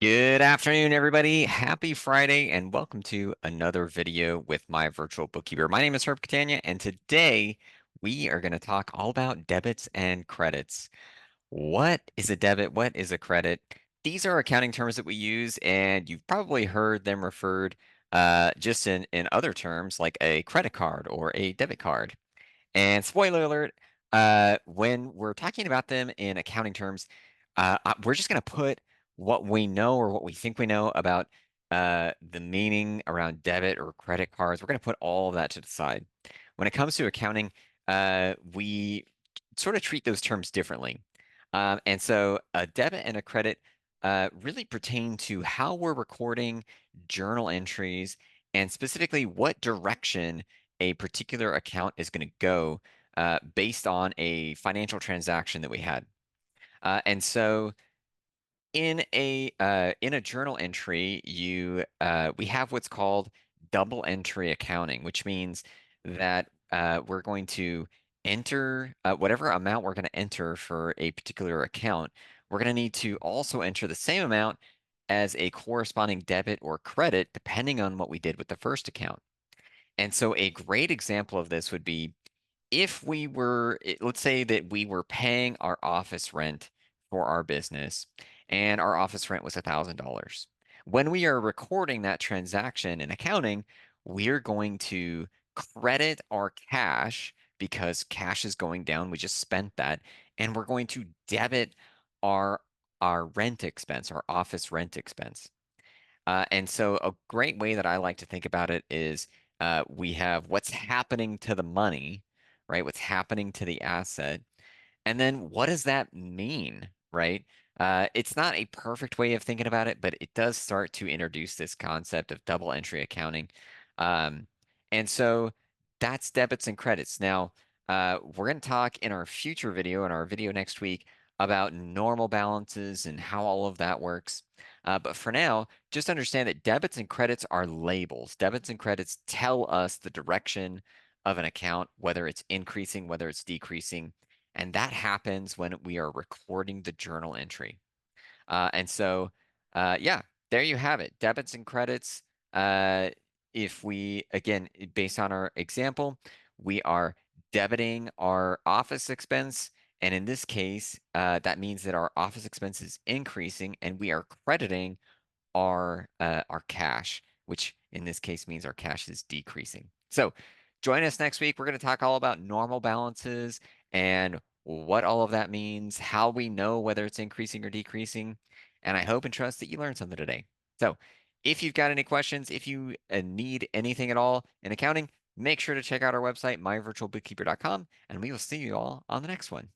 Good afternoon, everybody. Happy Friday, and welcome to another video with my virtual bookkeeper. My name is Herb Catania, and today we are going to talk all about debits and credits. What is a debit? What is a credit? These are accounting terms that we use, and you've probably heard them referred just in other terms like a credit card or a debit card. And spoiler alert, when we're talking about them in accounting terms, we're just going to put what we know or what we think we know about the meaning around debit or credit cards. We're going to put all of that to the side. When it comes to accounting, we sort of treat those terms differently. And so a debit and a credit really pertain to how we're recording journal entries and specifically what direction a particular account is going to go based on a financial transaction that we had. And so in a journal entry, you we have what's called double entry accounting, which means that we're going to enter whatever amount we're going to enter for a particular account. We're going to need to also enter the same amount as a corresponding debit or credit, depending on what we did with the first account. And so a great example of this would be if we were, let's say that we were paying our office rent for our business and our office rent was $1,000. When we are recording that transaction in accounting, we're going to credit our cash because cash is going down. We just spent that. And we're going to debit our our rent expense, our office rent expense. And so a great way that I like to think about it is we have what's happening to the money, right? What's happening to the asset. And then what does that mean, right? It's not a perfect way of thinking about it, but it does start to introduce this concept of double entry accounting. Um, and so that's debits and credits. Now, we're going to talk in our future video, in our video next week, about normal balances and how all of that works. But for now, just understand that debits and credits are labels. Debits and credits tell us the direction of an account, whether it's increasing, whether it's decreasing. And that happens when we are recording the journal entry. And so, yeah, there you have it. Debits and credits. If we, again, based on our example, we are debiting our office expense. And in this case, that means that our office expense is increasing and we are crediting our cash, which in this case means our cash is decreasing. So join us next week. We're going to talk all about normal balances and what all of that means, how we know whether it's increasing or decreasing. And I hope and trust that you learned something today. So if you've got any questions, if you need anything at all in accounting, make sure to check out our website, myvirtualbookkeeper.com, and we will see you all on the next one.